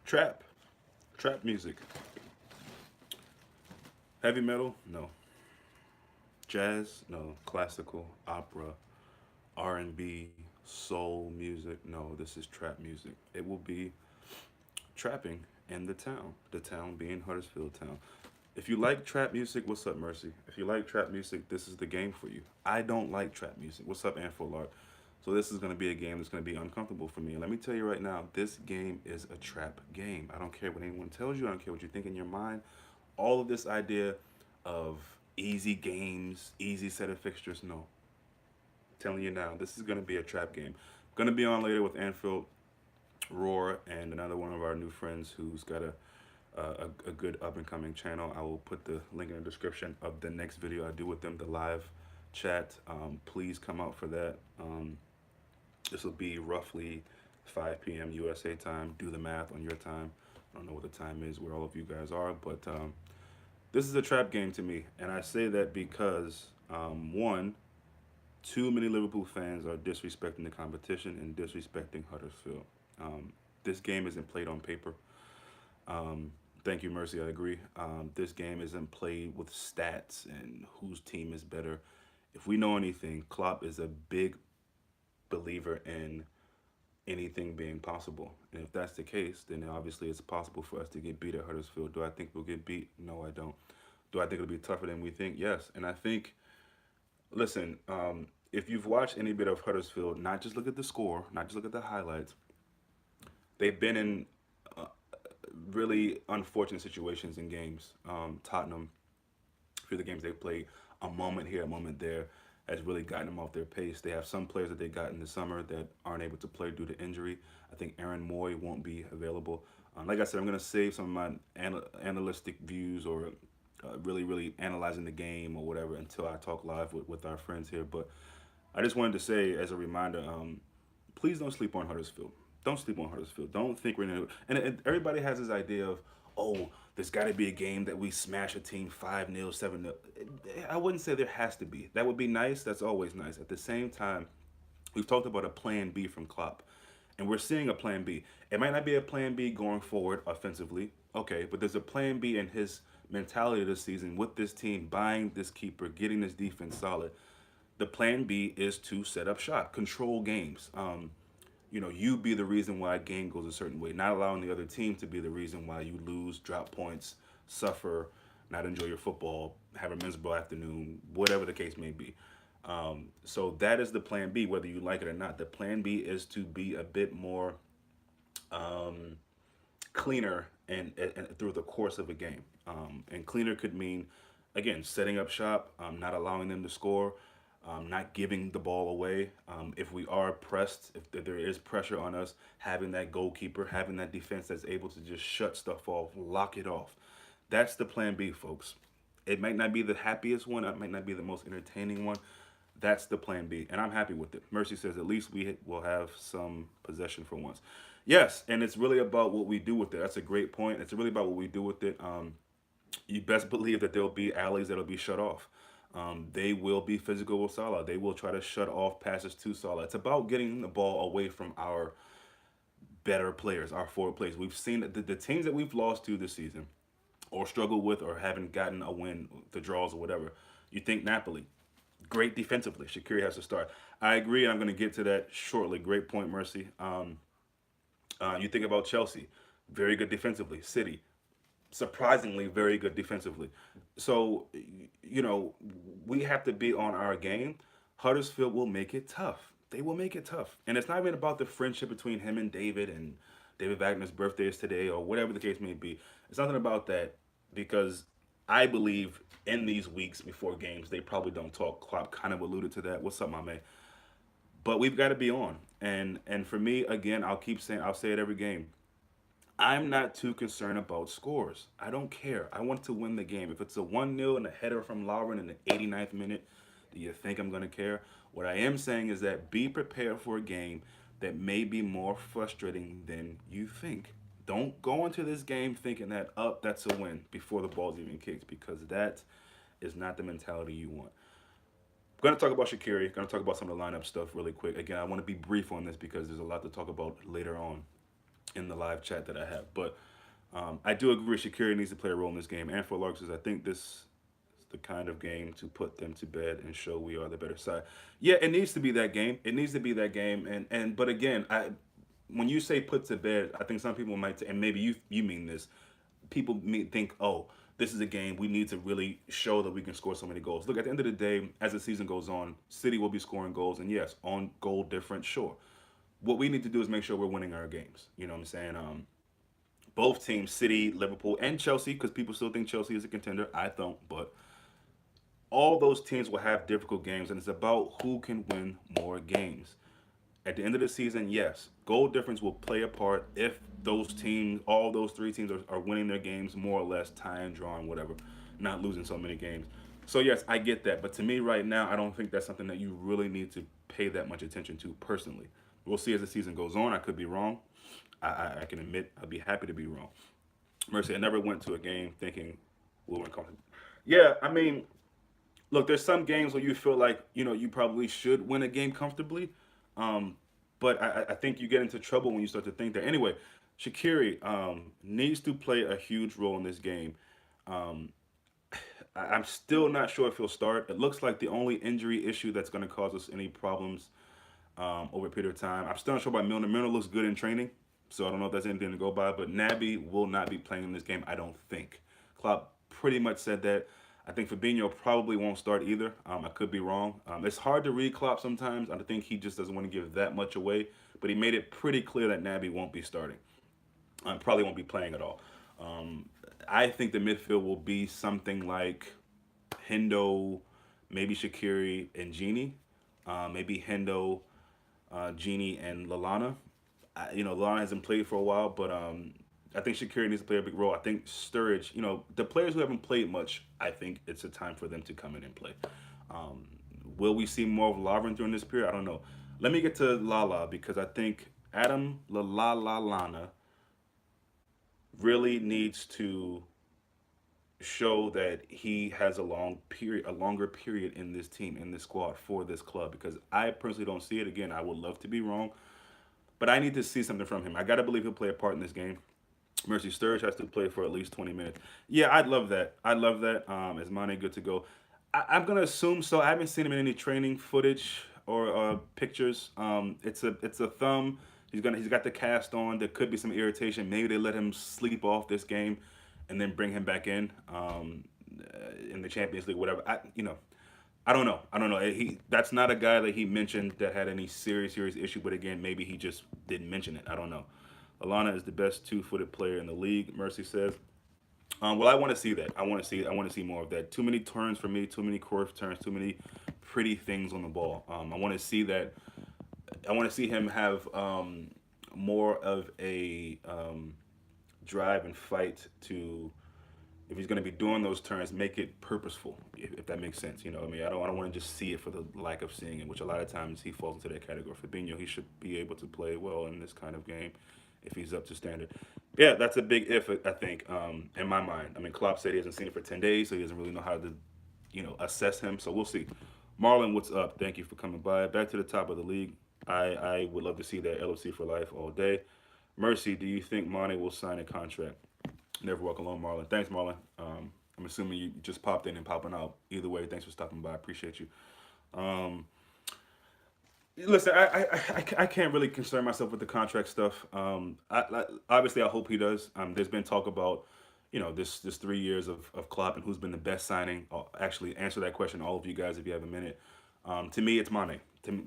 Trap. Trap music. Heavy metal? No. Jazz? No. Classical, opera, R&B, soul music? No, this is trap music. It will be trapping in the town being Huddersfield Town. If you like trap music, what's up, Mercy? If you like trap music, this is the game for you. I don't like trap music. What's up, Anfolart? So this is going to be a game that's going to be uncomfortable for me. And let me tell you right now, this game is a trap game. I don't care what anyone tells you. I don't care what you think in your mind. All of this idea of easy games, easy set of fixtures, no. I'm telling you now, this is going to be a trap game. Going to be on later with Anfield, Roar, and another one of our new friends who's got a good up and coming channel. I will put the link in the description of the next video I do with them, the live chat. Please come out for that. This will be roughly 5 p.m. USA time. Do the math on your time. I don't know what the time is where all of you guys are, but this is a trap game to me, and I say that because one, too many Liverpool fans are disrespecting the competition and disrespecting Huddersfield. This game isn't played on paper. Um, Thank you, Mercy. I agree. This game isn't played with stats and whose team is better. If we know anything, Klopp is a big believer in anything being possible. And if that's the case, then obviously it's possible for us to get beat at Huddersfield. Do I think we'll get beat? No, I don't. Do I think it'll be tougher than we think? Yes. And I think, listen, if you've watched any bit of Huddersfield, not just look at the score, not just look at the highlights, they've been in uh, really unfortunate situations in games. Tottenham, a few of the games they've played, a moment here, a moment there, has really gotten them off their pace. They have some players that they got in the summer that aren't able to play due to injury. I think Aaron Moy won't be available. Like I said, I'm going to save some of my analytic views or really analyzing the game or whatever until I talk live with our friends here. But I just wanted to say as a reminder, please don't sleep on Huddersfield. Don't sleep on Huddersfield. Don't think we're gonna. And everybody has this idea of, oh, there's got to be a game that we smash a team 5-0, 7-0. I wouldn't say there has to be. That would be nice. That's always nice. At the same time, we've talked about a plan B from Klopp, and we're seeing a plan B. It might not be a plan B going forward offensively, okay, but there's a plan B in his mentality this season with this team, buying this keeper, getting this defense solid. The plan B is to set up shop, control games. You be the reason why a game goes a certain way, not allowing the other team to be the reason why you lose, drop points, suffer, not enjoy your football, have a miserable afternoon, whatever the case may be. So that is the plan B, whether you like it or not. The plan B is to be a bit more um, cleaner and through the course of a game. And cleaner could mean, again, setting up shop, not allowing them to score, not giving the ball away. If we are pressed, if there is pressure on us, having that goalkeeper, having that defense that's able to just shut stuff off, lock it off. That's the plan B, folks. It might not be the happiest one, it might not be the most entertaining one. That's the plan B, and I'm happy with it. Mercy says at least we will have some possession for once. Yes, and it's really about what we do with it. That's a great point. It's really about what we do with it. You best believe that there'll be alleys that'll be shut off. They will be physical with Salah. They will try to shut off passes to Salah. It's about getting the ball away from our better players, our forward players. We've seen that the teams that we've lost to this season, or struggled with, or haven't gotten a win, the draws or whatever. You think Napoli, great defensively. Shaqiri has to start. I agree, and I'm going to get to that shortly. Great point, Mercy. You think about Chelsea, very good defensively. City, surprisingly very good defensively. So, you know, we have to be on our game. Huddersfield will make it tough. They will make it tough. And it's not even about the friendship between him and David Wagner's birthday is today or whatever the case may be. It's nothing about that because I believe in these weeks before games, they probably don't talk. Klopp kind of alluded to that. What's up, my man? But we've got to be on. And for me, again, I'll say it every game. I'm not too concerned about scores. I don't care. I want to win the game. If it's a 1-0 and a header from Lauren in the 89th minute, do you think I'm going to care? What I am saying is that be prepared for a game that may be more frustrating than you think. Don't go into this game thinking that, up, that's a win before the ball's even kicked because that is not the mentality you want. I'm going to talk about Shaqiri. Going to talk about some of the lineup stuff really quick. Again, I want to be brief on this because there's a lot to talk about later on. in the live chat that I have. But I do agree Shakiri needs to play a role in this game. And for Lark says, I think this is the kind of game to put them to bed and show we are the better side. Yeah, it needs to be that game. It needs to be that game. And but again, I when you say put to bed, I think some people might, and maybe you mean this. People may think, oh, this is a game we need to really show that we can score so many goals. Look, at the end of the day, as the season goes on, City will be scoring goals, and yes, on goal difference, sure. What we need to do is make sure we're winning our games. You know what I'm saying? Both teams, City, Liverpool, and Chelsea, because people still think Chelsea is a contender. I don't, but all those teams will have difficult games, and it's about who can win more games. At the end of the season, yes, goal difference will play a part if those teams, all those three teams, are winning their games more or less, tying, drawing, whatever, not losing so many games. So yes, I get that, but to me right now, I don't think that's something that you really need to pay that much attention to personally. We'll see as the season goes on. I could be wrong. I can admit I'd be happy to be wrong. Mercy, I never went to a game thinking we'll win comfortably. Yeah, I mean, look, there's some games where you feel like you probably should win a game comfortably, um, but I think you get into trouble when you start to think that. Anyway, Shakiri needs to play a huge role in this game. Um, I'm still not sure if he'll start. It looks like the only injury issue that's going to cause us any problems over a period of time. I'm still not sure about Milner. Milner looks good in training, so I don't know if that's anything to go by. But Naby will not be playing in this game, I don't think. Klopp pretty much said that. I think Fabinho probably won't start either. I could be wrong. It's hard to read Klopp sometimes. I think he just doesn't want to give that much away. But he made it pretty clear that Naby won't be starting. Probably won't be playing at all. Um, I think the midfield will be something like Hendo, maybe Shakiri and Genie, maybe Hendo, Genie and Lalana. Lalana hasn't played for a while, but I think Shakiri needs to play a big role. I think Sturridge, the players who haven't played much, I think it's a time for them to come in and play. Um, will we see more of Lovren during this period? I don't know. Let me get to Lala because I think Adam Lallana really needs to show that he has a longer period in this team, in this squad for this club. Because I personally don't see it. Again, I would love to be wrong, but I need to see something from him. I gotta believe he'll play a part in this game. Mercy Sturridge has to play for at least 20 minutes. Yeah, I'd love that. I'd love that. Is Mane good to go? I'm gonna assume so. I haven't seen him in any training footage or pictures. It's a thumb. He's got the cast on. There could be some irritation. Maybe they let him sleep off this game, and then bring him back in the Champions League, whatever. I don't know. I don't know. That's not a guy that he mentioned that had any serious issue. But again, maybe he just didn't mention it. I don't know. Alana is the best two-footed player in the league. Mercy says. Well, I want to see that. I want to see. I want to see more of that. Too many turns for me. Too many curve turns. Too many pretty things on the ball. I want to see that. I want to see him have more of a drive and fight to. If he's going to be doing those turns, make it purposeful, if that makes sense. I mean, I don't want to just see it for the lack of seeing it, which a lot of times he falls into that category. Fabinho, he should be able to play well in this kind of game if he's up to standard. Yeah, that's a big if, I think, in my mind. I mean, Klopp said he hasn't seen it for 10 days, so he doesn't really know how to, assess him. So we'll see. Marlon, what's up? Thank you for coming by. Back to the top of the league. I would love to see that LFC for life all day. Mercy, do you think Mane will sign a contract? Never walk alone, Marlon. Thanks, Marlon. I'm assuming you just popped in and popping out. Either way, thanks for stopping by. I appreciate you. Um, Listen, I can't really concern myself with the contract stuff. Obviously, I hope he does. There's been talk about, this 3 years of Klopp and who's been the best signing. I'll actually answer that question, all of you guys, if you have a minute. To me, it's Mane.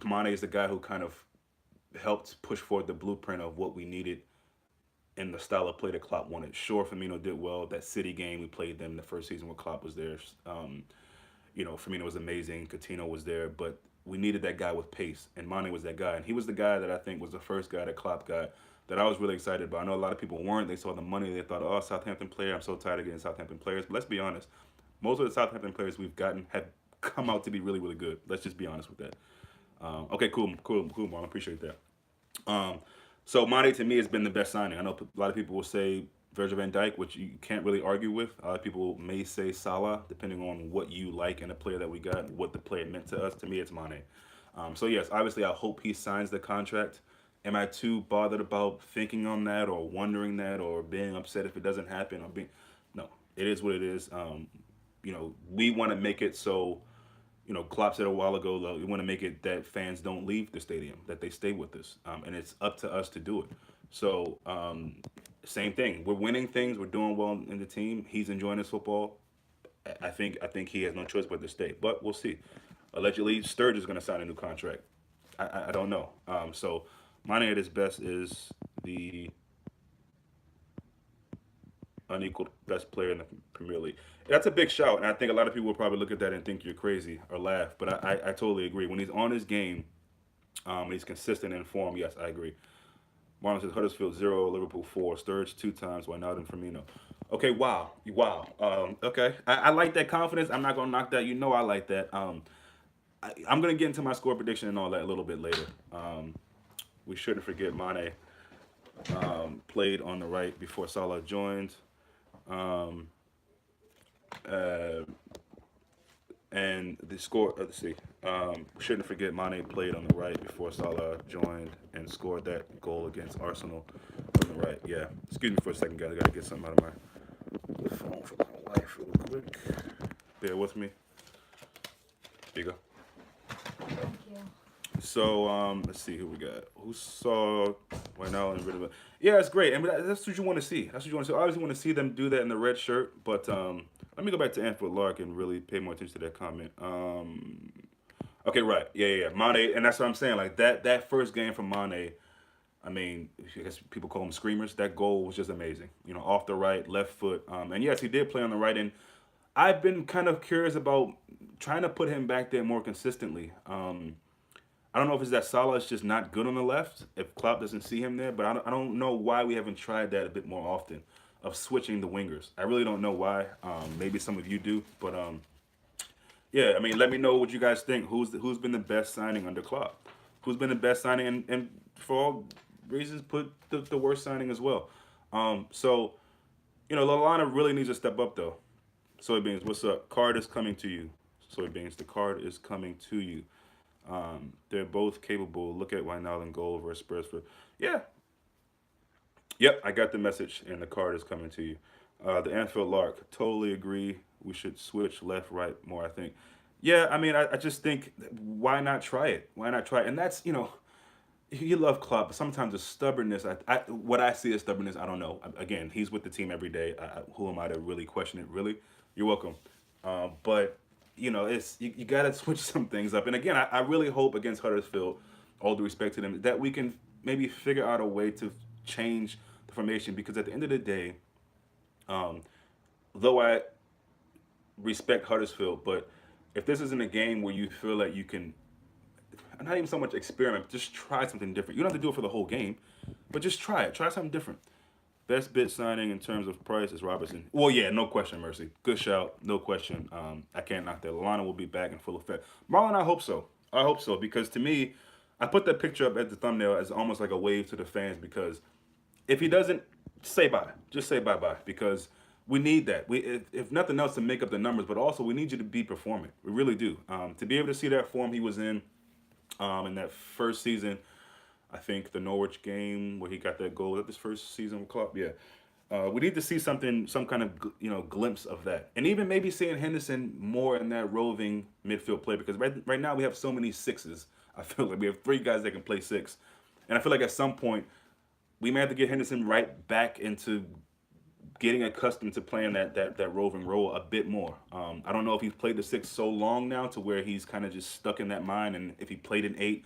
Mane is the guy who kind of helped push forward the blueprint of what we needed in the style of play that Klopp wanted. Sure, Firmino did well. That City game, we played them the first season where Klopp was there. Firmino was amazing. Coutinho was there, but we needed that guy with pace, and Mane was that guy. And he was the guy that I think was the first guy that Klopp got that I was really excited about. I know a lot of people weren't. They saw the money. They thought, oh, Southampton player. I'm so tired of getting Southampton players. But let's be honest. Most of the Southampton players we've gotten have come out to be really, really good. Let's just be honest with that. Okay, cool, Marlon. Appreciate that. Um, so Mane to me has been the best signing. I know a lot of people will say Virgil van Dijk, which you can't really argue with. A lot of people may say Salah, depending on what you like in a player that we got, what the player meant to us. To me, it's Mane. So yes, obviously I hope he signs the contract. Am I too bothered about thinking on that or wondering that or being upset if it doesn't happen or being no, it is what it is. We want to make it so, Klopp said a while ago, we want to make it that fans don't leave the stadium, that they stay with us, and it's up to us to do it. So, same thing. We're winning things. We're doing well in the team. He's enjoying his football. I think he has no choice but to stay. But we'll see. Allegedly, Sturge is going to sign a new contract. I don't know. So, Mane at his best is the unequaled best player in the Premier League. That's a big shout, and I think a lot of people will probably look at that and think you're crazy or laugh. But I totally agree. When he's on his game, he's consistent in form. Yes, I agree. Marlon says Huddersfield 0, Liverpool 4, Sturridge 2 times, Wijnaldum, Firmino. Okay, wow, wow. Okay, I like that confidence. I'm not gonna knock that. I like that. I'm gonna get into my score prediction and all that a little bit later. We shouldn't forget Mane played on the right before Salah joined. Um, uh, and the score, let's see. We shouldn't forget Mane played on the right before Salah joined and scored that goal against Arsenal on the right. Yeah. Excuse me for a second, guys. I gotta get something out of my phone for my wife real quick. Bear with me. Here you go. Thank you. So let's see who we got. Who saw right now and rid of it? Yeah, it's great, and that's what you want to see. That's what you want to see. I always want to see them do that in the red shirt. But let me go back to Anfield Lark and really pay more attention to that comment. Okay, right, yeah, Mane, and that's what I'm saying. Like that first game from Mane. I mean, I guess people call them screamers. That goal was just amazing. Off the right, left foot, and yes, he did play on the right. And I've been kind of curious about trying to put him back there more consistently. I don't know if it's that Salah is just not good on the left, if Klopp doesn't see him there, but I don't know why we haven't tried that a bit more often of switching the wingers. I really don't know why. Maybe some of you do, but yeah, I mean, let me know what you guys think. Who's been the best signing under Klopp? Who's been the best signing, and for all reasons, put the worst signing as well. So, Lallana really needs to step up though. Soybeans, what's up? Card is coming to you. Soybeans, the card is coming to you. They're both capable. Look at Wijnaldum goal versus Spurs for. Yeah. Yep, I got the message, and the card is coming to you. The Anfield Lark, totally agree. We should switch left, right more, I think. Yeah, I mean, I just think, why not try it? Why not try it? And that's, you love Klopp, but sometimes the stubbornness, what I see as stubbornness, I don't know. Again, he's with the team every day. Who am I to really question it, really? You're welcome. But it's you got to switch some things up. And again, I really hope against Huddersfield, all due respect to them, that we can maybe figure out a way to change the formation. Because at the end of the day, um, though I respect Huddersfield, but if this isn't a game where you feel like you can, not even so much experiment, but just try something different. You don't have to do it for the whole game, but just try it. Try something different. Best bid signing in terms of price is Robertson. Well, yeah, no question, Mercy. Good shout, no question. I can't knock that. Lallana will be back in full effect. Marlon, I hope so. I hope so, because to me, I put that picture up at the thumbnail as almost like a wave to the fans, because if he doesn't, say bye. Just say bye bye, because we need that. If nothing else, to make up the numbers, but also we need you to be performing. We really do. To be able to see that form he was in that first season. I think the Norwich game where he got that goal. Was that this first season with Klopp? Yeah. We need to see something, some kind of glimpse of that, and even maybe seeing Henderson more in that roving midfield play, because right now we have so many sixes. I feel like we have three guys that can play six, and I feel like at some point we may have to get Henderson right back into getting accustomed to playing that roving role a bit more. I don't know if he's played the six so long now to where he's kind of just stuck in that mind, and if he played an eight,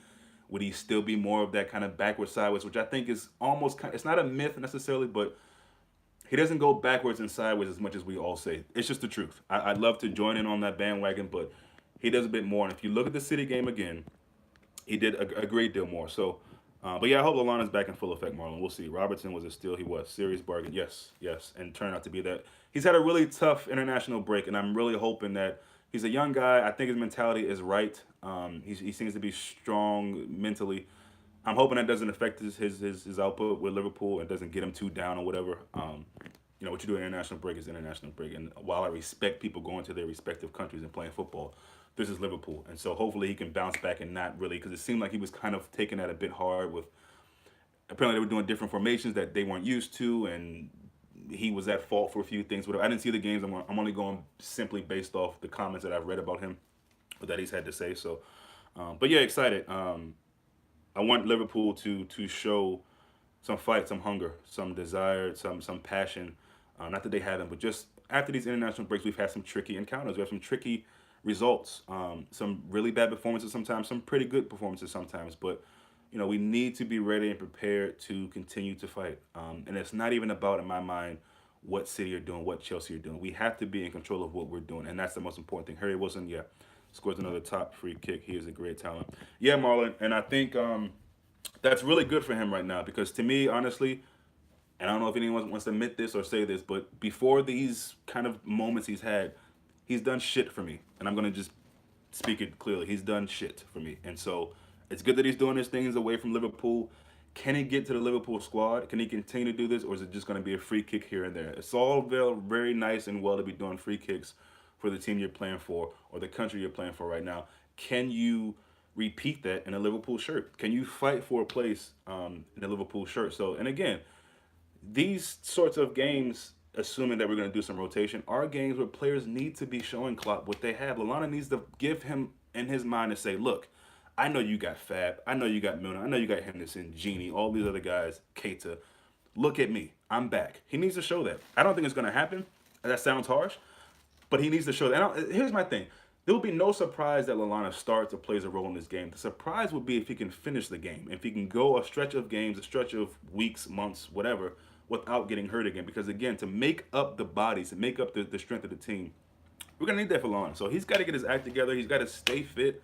would he still be more of that kind of backward sideways, which I think is almost it's not a myth necessarily, but he doesn't go backwards and sideways as much as we all say. It's just the truth. I'd love to join in on that bandwagon, but he does a bit more. And if you look at the City game again, he did a great deal more. So, but yeah, I hope Lallana's back in full effect, Marlon. We'll see. Robertson was a steal. He was. Serious bargain. Yes, yes. And turned out to be that. He's had a really tough international break, and I'm really hoping that he's a young guy. I think his mentality is right. He seems to be strong mentally. I'm hoping that doesn't affect his output with Liverpool and doesn't get him too down or whatever. What you do in international break is international break. And while I respect people going to their respective countries and playing football, this is Liverpool. And so hopefully he can bounce back and not really, because it seemed like he was kind of taking that a bit hard with apparently they were doing different formations that they weren't used to, and he was at fault for a few things. Whatever. I didn't see the games. I'm only going simply based off the comments that I've read about him, or that he's had to say. So, but yeah, excited. I want Liverpool to show some fight, some hunger, some desire, some passion. Not that they haven't, but just after these international breaks, we've had some tricky encounters. We have some tricky results, some really bad performances sometimes, some pretty good performances sometimes. But we need to be ready and prepared to continue to fight. And it's not even about, in my mind, what City are doing, what Chelsea are doing. We have to be in control of what we're doing, and that's the most important thing. Harry Wilson, yeah, scores another top free kick. He is a great talent. Yeah, Marlon, and I think that's really good for him right now because to me, honestly, and I don't know if anyone wants to admit this or say this, but before these kind of moments he's done shit for me, and I'm gonna just speak it clearly. He's done shit for me, and so it's good that he's doing his things away from Liverpool. Can he get to the Liverpool squad? Can he continue to do this, or is it just going to be a free kick here and there? It's all very nice and well to be doing free kicks for the team you're playing for or the country you're playing for right now. Can you repeat that in a Liverpool shirt? Can you fight for a place in a Liverpool shirt? So, and again, these sorts of games, assuming that we're going to do some rotation, are games where players need to be showing Klopp what they have. Lallana needs to give him in his mind to say, look, I know you got Fab, I know you got Milner, I know you got Henderson, Genie, all these other guys, Keita. Look at me, I'm back. He needs to show that. I don't think it's going to happen. That sounds harsh, but he needs to show that. Here's my thing. There will be no surprise that Lallana starts or plays a role in this game. The surprise would be if he can finish the game, if he can go a stretch of games, a stretch of weeks, months, whatever, without getting hurt again. Because again, to make up the bodies, to make up the strength of the team, we're gonna need that for Lallana. So he's got to get his act together. He's got to stay fit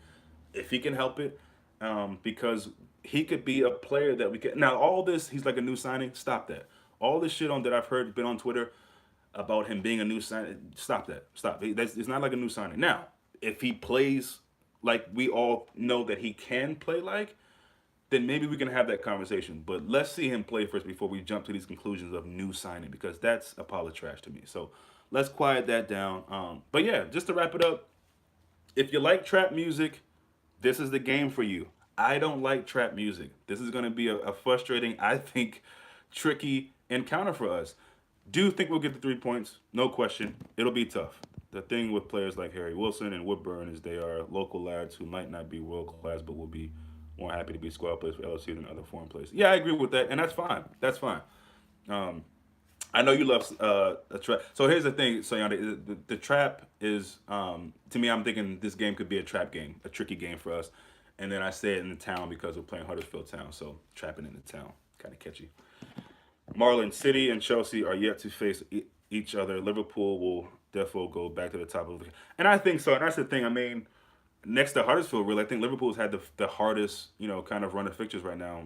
if he can help it, because he could be a player that we can. Now all this, he's like a new signing. Stop that. All this shit on that I've heard been on Twitter about him being a new signing. Stop that. Stop. It's not like a new signing. Now, if he plays like we all know that he can play like, then maybe we can have that conversation. But let's see him play first before we jump to these conclusions of new signing because that's a pile of trash to me. So let's quiet that down. But yeah, just to wrap it up, if you like trap music, this is the game for you. I don't like trap music. This is going to be a frustrating, I think, tricky encounter for us. Do think we'll get the 3 points? No question. It'll be tough. The thing with players like Harry Wilson and Woodburn is they are local lads who might not be world class, but will be more happy to be squad players for LSU than other foreign players. Yeah, I agree with that, and that's fine. That's fine. Um, I know you love a trap. So here's the thing, Sayanda. The trap is, to me, I'm thinking this game could be a trap game, a tricky game for us. And then I say it in the town because we're playing Huddersfield Town, so trapping in the town, kind of catchy. Marlon, City and Chelsea are yet to face each other. Liverpool will definitely go back to the top of the. And I think so. And that's the thing. I mean, next to Huddersfield, really, I think Liverpool's had the hardest, kind of run of fixtures right now.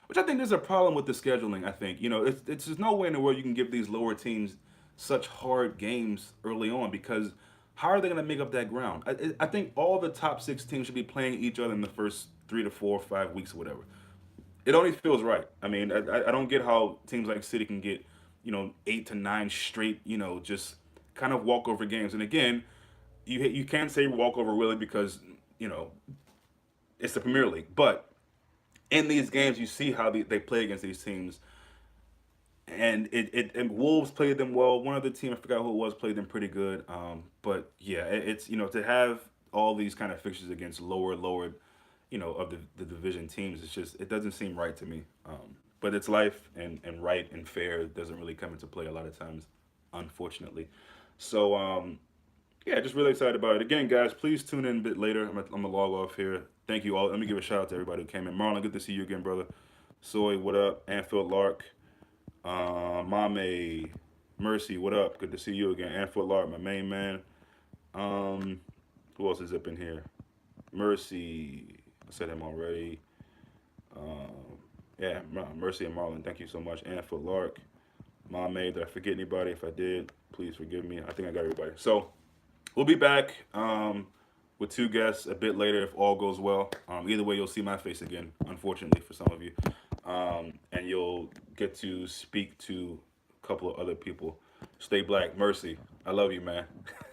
Which I think there's a problem with the scheduling. I think it's just no way in the world you can give these lower teams such hard games early on because how are they going to make up that ground? I think all the top six teams should be playing each other in the first 3 to 4 or 5 weeks or whatever. It only feels right. I mean, I don't get how teams like City can get 8 to 9 straight just kind of walkover games. And again, you can't say walkover really because you know it's the Premier League, but in these games, you see how they play against these teams. And Wolves played them well. One other team, I forgot who it was, played them pretty good. But yeah, it's to have all these kind of fixtures against lower, of the division teams. It's just it doesn't seem right to me. But it's life and right and fair doesn't really come into play a lot of times, unfortunately. So yeah, just really excited about it. Again, guys, please tune in a bit later. I'm gonna log off here. Thank you all. Let me give a shout out to everybody who came in. Marlon, good to see you again, brother. Soy, what up? Anfield Lark, Mame, Mercy, what up? Good to see you again. Anfield Lark, my main man. Who else is up in here? Mercy, I said him already. Yeah, Mercy and Marlon, thank you so much. Anfield Lark, Mame, did I forget anybody? If I did, please forgive me. I think I got everybody. So we'll be back with two guests a bit later if all goes well. Either way, you'll see my face again, unfortunately for some of you. And you'll get to speak to a couple of other people. Stay black, Mercy. I love you, man.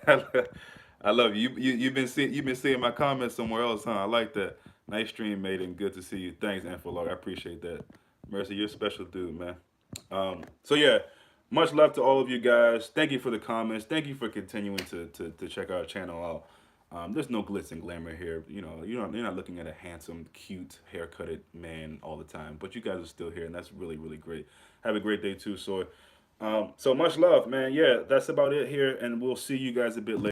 I love you. You've been seeing my comments somewhere else, huh? I like that. Nice stream, mate, and good to see you. Thanks, Anfalog. I appreciate that. Mercy, you're a special dude, man. So yeah, much love to all of you guys. Thank you for the comments. Thank you for continuing to check our channel out. There's no glitz and glamour here. You know, you're not looking at a handsome, cute, haircutted man all the time. But you guys are still here, and that's really, really great. Have a great day too. So much love, man. Yeah, that's about it here, and we'll see you guys a bit later.